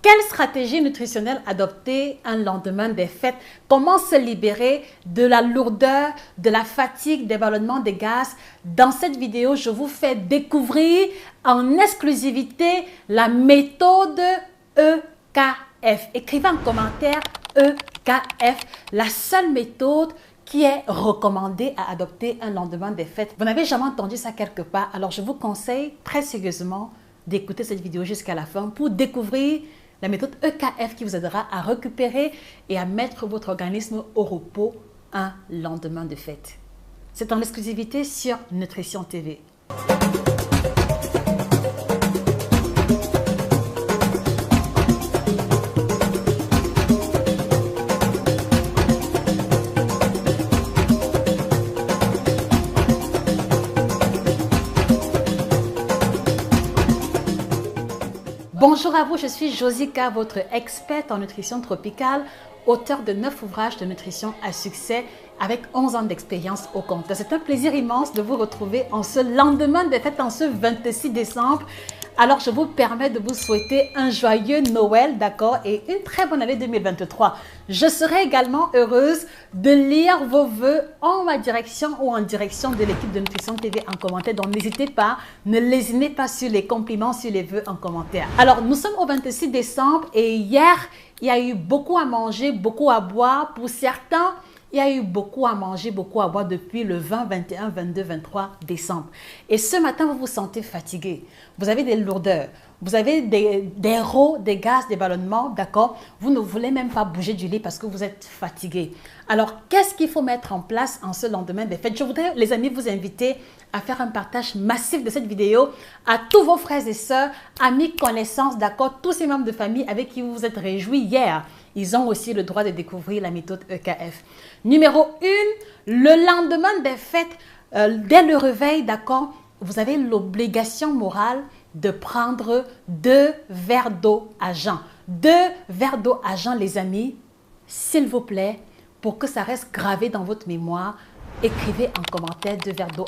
Quelle stratégie nutritionnelle adopter un lendemain des fêtes? Comment se libérer de la lourdeur, de la fatigue, des ballonnements des gaz? Dans cette vidéo, je vous fais découvrir en exclusivité la méthode EKF. Écrivez en commentaire EKF, la seule méthode qui est recommandée à adopter un lendemain des fêtes. Vous n'avez jamais entendu ça quelque part, alors je vous conseille très sérieusement d'écouter cette vidéo jusqu'à la fin pour découvrir la méthode EKF qui vous aidera à récupérer et à mettre votre organisme au repos un lendemain de fête. C'est en exclusivité sur Nutrition TV. Bonjour à vous, je suis Josika, votre experte en nutrition tropicale, auteure de 9 ouvrages de nutrition à succès avec 11 ans d'expérience au compteur. C'est un plaisir immense de vous retrouver en ce lendemain des fêtes, en ce 26 décembre. Alors, je vous permets de vous souhaiter un joyeux Noël, d'accord, et une très bonne année 2023. Je serai également heureuse de lire vos vœux en ma direction ou en direction de l'équipe de Nutrition TV en commentaire. Donc, n'hésitez pas, ne lésinez pas sur les compliments, sur les vœux en commentaire. Alors, nous sommes au 26 décembre et hier, il y a eu beaucoup à manger, beaucoup à boire. Pour certains, il y a eu beaucoup à manger, beaucoup à boire depuis le 20, 21, 22, 23 décembre. Et ce matin, vous vous sentez fatigué. Vous avez des lourdeurs. Vous avez des rots, des gaz, des ballonnements, d'accord? Vous ne voulez même pas bouger du lit parce que vous êtes fatigué. Alors, qu'est-ce qu'il faut mettre en place en ce lendemain des fêtes? Je voudrais, les amis, vous inviter à faire un partage massif de cette vidéo à tous vos frères et sœurs, amis, connaissances, d'accord? Tous ces membres de famille avec qui vous vous êtes réjouis hier. Ils ont aussi le droit de découvrir la méthode EKF. Numéro 1, le lendemain des fêtes, dès le réveil, d'accord, vous avez l'obligation morale de prendre 2 verres d'eau à jeun. 2 verres d'eau à jeun, les amis, s'il vous plaît, pour que ça reste gravé dans votre mémoire, écrivez en commentaire 2 verres d'eau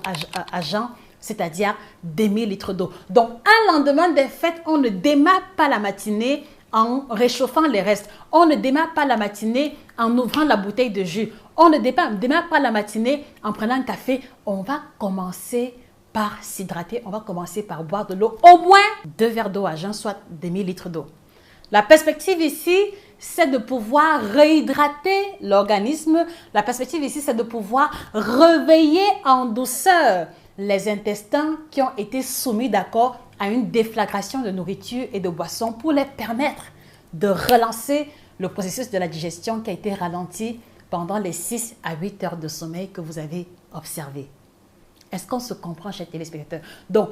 à jeun, c'est-à-dire demi-litre d'eau. Donc, un lendemain des fêtes, on ne démarre pas la matinée en réchauffant les restes. On ne démarre pas la matinée en ouvrant la bouteille de jus. On ne démarre pas la matinée en prenant un café. On va commencer par s'hydrater. On va commencer par boire de l'eau. Au moins 2 verres d'eau à jeun, soit demi-litre d'eau. La perspective ici, c'est de pouvoir réhydrater l'organisme. La perspective ici, c'est de pouvoir réveiller en douceur les intestins qui ont été soumis, d'accord, à une déflagration de nourriture et de boissons pour les permettre de relancer le processus de la digestion qui a été ralenti pendant les 6 à 8 heures de sommeil que vous avez observé. Est-ce qu'on se comprend, chers téléspectateurs? Donc,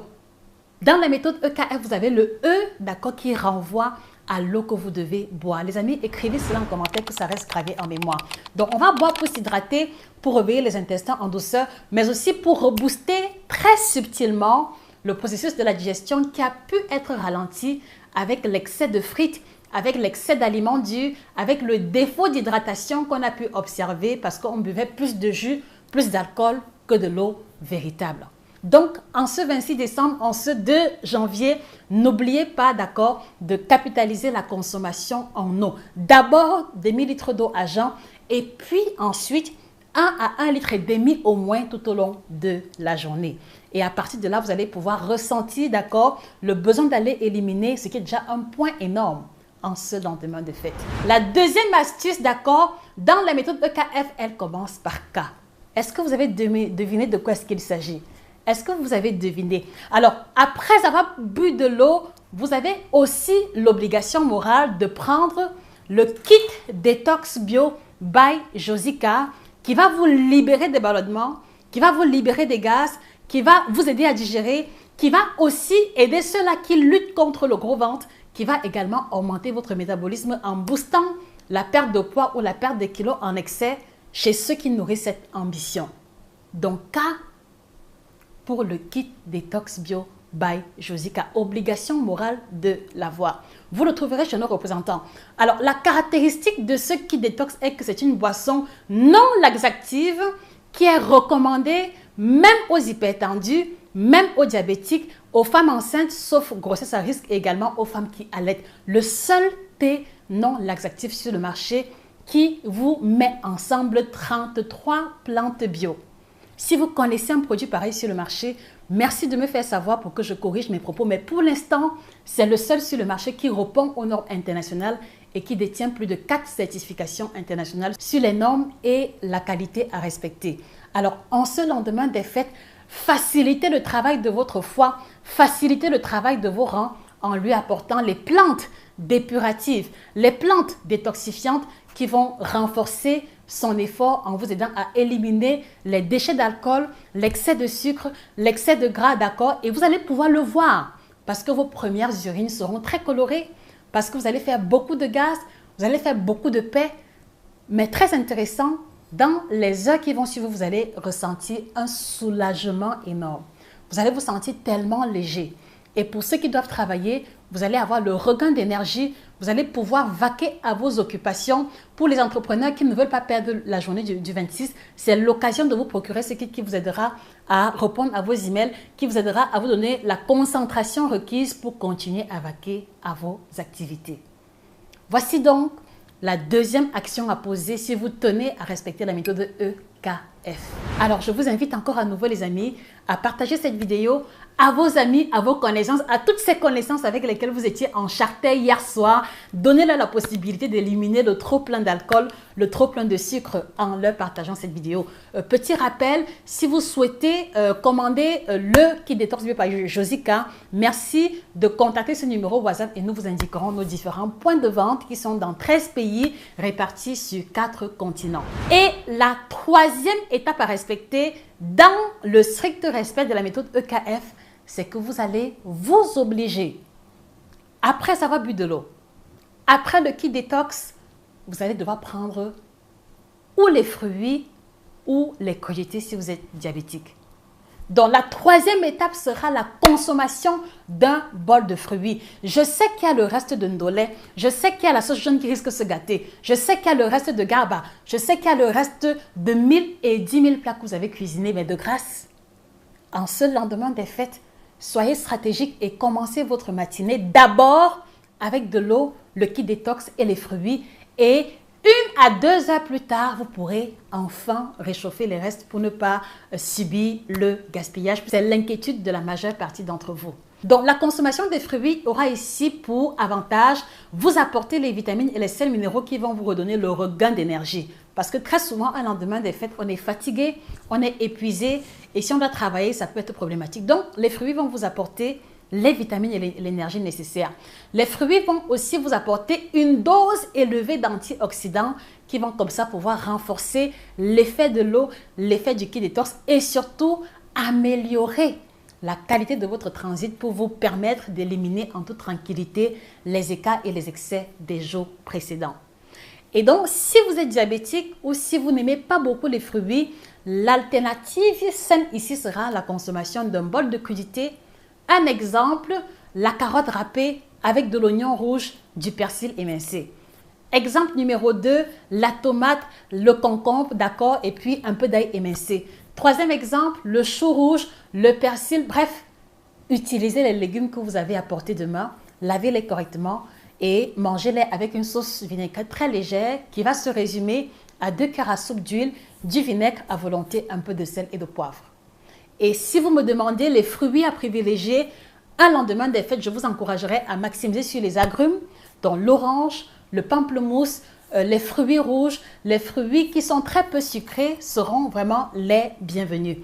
dans la méthode EKF, vous avez le E, d'accord, qui renvoie à l'eau que vous devez boire. Les amis, écrivez cela en commentaire que ça reste gravé en mémoire. Donc, on va boire pour s'hydrater, pour réveiller les intestins en douceur, mais aussi pour rebooster très subtilement le processus de la digestion qui a pu être ralenti avec l'excès de frites, avec l'excès d'aliments durs, avec le défaut d'hydratation qu'on a pu observer parce qu'on buvait plus de jus, plus d'alcool que de l'eau véritable. Donc, en ce 26 décembre, en ce 2 janvier, n'oubliez pas, d'accord, de capitaliser la consommation en eau. D'abord, demi-litre d'eau à jeun et puis ensuite, 1 à 1,5 litre au moins tout au long de la journée. Et à partir de là, vous allez pouvoir ressentir, d'accord, le besoin d'aller éliminer ce qui est déjà un point énorme en ce lendemain de fête. La deuxième astuce, d'accord, dans la méthode EKF, elle commence par K. Est-ce que vous avez deviné de quoi est-ce qu'il s'agit? Est-ce que vous avez deviné? Alors, après avoir bu de l'eau, vous avez aussi l'obligation morale de prendre le kit Détox Bio by Josika qui va vous libérer des ballonnements, qui va vous libérer des gaz, qui va vous aider à digérer, qui va aussi aider ceux-là qui luttent contre le gros ventre, qui va également augmenter votre métabolisme en boostant la perte de poids ou la perte de kilos en excès chez ceux qui nourrissent cette ambition. Donc, K pour le kit Détox Bio by Josika. Obligation morale de l'avoir. Vous le trouverez chez nos représentants. Alors, la caractéristique de ce kit détox est que c'est une boisson non laxative qui est recommandée même aux hypertendus, même aux diabétiques, aux femmes enceintes, sauf grossesse à risque, et également aux femmes qui allaitent. Le seul thé non laxatif sur le marché qui vous met ensemble 33 plantes bio. Si vous connaissez un produit pareil sur le marché, merci de me faire savoir pour que je corrige mes propos. Mais pour l'instant, c'est le seul sur le marché qui répond aux normes internationales et qui détient plus de 4 certifications internationales sur les normes et la qualité à respecter. Alors, en ce lendemain des fêtes, facilitez le travail de votre foie, facilitez le travail de vos reins en lui apportant les plantes dépuratives, les plantes détoxifiantes qui vont renforcer son effort en vous aidant à éliminer les déchets d'alcool, l'excès de sucre, l'excès de gras, d'accord? Et vous allez pouvoir le voir parce que vos premières urines seront très colorées, parce que vous allez faire beaucoup de gaz, vous allez faire beaucoup de paix. Mais très intéressant, dans les heures qui vont suivre, vous allez ressentir un soulagement énorme. Vous allez vous sentir tellement léger. Et pour ceux qui doivent travailler, vous allez avoir le regain d'énergie, vous allez pouvoir vaquer à vos occupations. Pour les entrepreneurs qui ne veulent pas perdre la journée du 26, c'est l'occasion de vous procurer ce kit qui vous aidera à répondre à vos emails, qui vous aidera à vous donner la concentration requise pour continuer à vaquer à vos activités. Voici donc la deuxième action à poser si vous tenez à respecter la méthode EKF. Alors, je vous invite encore à nouveau, les amis, à partager cette vidéo à vos amis, à vos connaissances, à toutes ces connaissances avec lesquelles vous étiez en charter hier soir. Donnez-leur la possibilité d'éliminer le trop plein d'alcool, le trop plein de sucre en leur partageant cette vidéo. Petit rappel, si vous souhaitez commander le kit détox bio par Josica, merci de contacter ce numéro WhatsApp et nous vous indiquerons nos différents points de vente qui sont dans 13 pays répartis sur 4 continents. Et la troisième étape à respecter dans le strict respect de la méthode EKF, c'est que vous allez vous obliger, après avoir bu de l'eau, après le kit détox, vous allez devoir prendre ou les fruits ou les coyotés si vous êtes diabétique. Donc la troisième étape sera la consommation d'un bol de fruits. Je sais qu'il y a le reste de ndolé, je sais qu'il y a la sauce jaune qui risque de se gâter, je sais qu'il y a le reste de garba, je sais qu'il y a le reste de 1000 et 10 000 plats que vous avez cuisinés, mais de grâce, en ce lendemain des fêtes, soyez stratégique et commencez votre matinée d'abord avec de l'eau, le kit détox et les fruits. Et 1 à 2 heures plus tard, vous pourrez enfin réchauffer les restes pour ne pas subir le gaspillage. C'est l'inquiétude de la majeure partie d'entre vous. Donc, la consommation des fruits aura ici pour avantage vous apporter les vitamines et les sels minéraux qui vont vous redonner le regain d'énergie. Parce que très souvent, un lendemain des fêtes, on est fatigué, on est épuisé et si on doit travailler, ça peut être problématique. Donc, les fruits vont vous apporter les vitamines et l'énergie nécessaires. Les fruits vont aussi vous apporter une dose élevée d'antioxydants qui vont comme ça pouvoir renforcer l'effet de l'eau, l'effet du kit détox et surtout améliorer la qualité de votre transit pour vous permettre d'éliminer en toute tranquillité les écarts et les excès des jours précédents. Et donc, si vous êtes diabétique ou si vous n'aimez pas beaucoup les fruits, l'alternative saine ici sera la consommation d'un bol de crudité. Un exemple, la carotte râpée avec de l'oignon rouge, du persil émincé. Exemple numéro 2, la tomate, le concombre, d'accord, et puis un peu d'ail émincé. Troisième exemple, le chou rouge, le persil, bref, utilisez les légumes que vous avez à portée de main, lavez-les correctement et mangez-les avec une sauce vinaigrette très légère qui va se résumer à 2 cuillères à soupe d'huile, du vinaigre à volonté, un peu de sel et de poivre. Et si vous me demandez les fruits à privilégier, un lendemain des fêtes, je vous encouragerai à maximiser sur les agrumes, dont l'orange, le pamplemousse, les fruits rouges, les fruits qui sont très peu sucrés seront vraiment les bienvenus.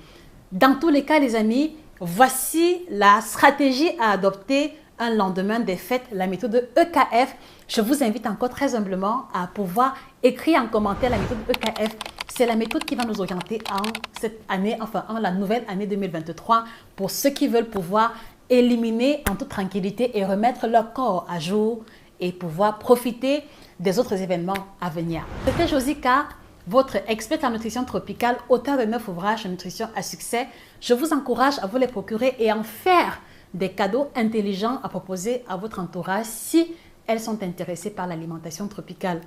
Dans tous les cas, les amis, voici la stratégie à adopter un lendemain des fêtes, la méthode EKF. Je vous invite encore très humblement à pouvoir écrire en commentaire la méthode EKF. C'est la méthode qui va nous orienter en cette année, enfin en la nouvelle année 2023, pour ceux qui veulent pouvoir éliminer en toute tranquillité et remettre leur corps à jour et pouvoir profiter des autres événements à venir. C'était Josica, votre experte en nutrition tropicale, auteur de 9 ouvrages de nutrition à succès. Je vous encourage à vous les procurer et en faire des cadeaux intelligents à proposer à votre entourage si elles sont intéressées par l'alimentation tropicale.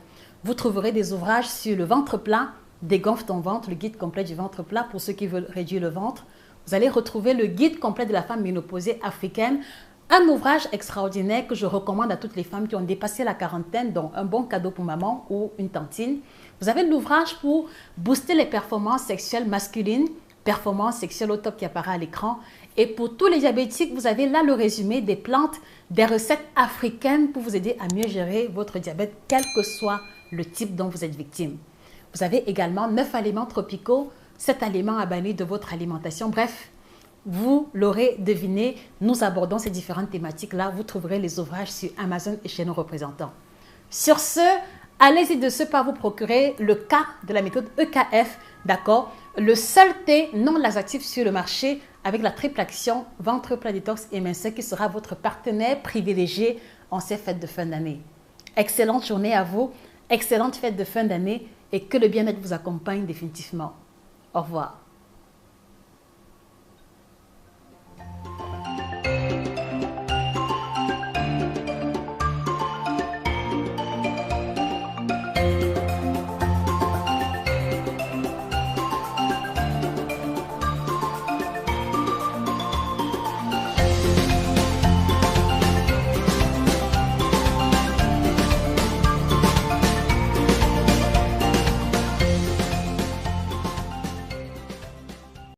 Vous trouverez des ouvrages sur le ventre plat, dégonfle ton ventre, le guide complet du ventre plat pour ceux qui veulent réduire le ventre. Vous allez retrouver le guide complet de la femme ménopausée africaine, un ouvrage extraordinaire que je recommande à toutes les femmes qui ont dépassé la quarantaine, donc un bon cadeau pour maman ou une tantine. Vous avez l'ouvrage pour booster les performances sexuelles masculines, performances sexuelles au top qui apparaît à l'écran. Et pour tous les diabétiques, vous avez là le résumé des plantes, des recettes africaines pour vous aider à mieux gérer votre diabète, quel que soit le type dont vous êtes victime. Vous avez également 9 aliments tropicaux, 7 aliments à bannir de votre alimentation. Bref, vous l'aurez deviné, nous abordons ces différentes thématiques-là. Vous trouverez les ouvrages sur Amazon et chez nos représentants. Sur ce, allez-y de ce pas vous procurer le cas de la méthode EKF, d'accord? Le seul thé non laxatif sur le marché avec la triple action ventre plat détox et minceur qui sera votre partenaire privilégié en ces fêtes de fin d'année. Excellente journée à vous, excellente fête de fin d'année et que le bien-être vous accompagne définitivement. Au revoir.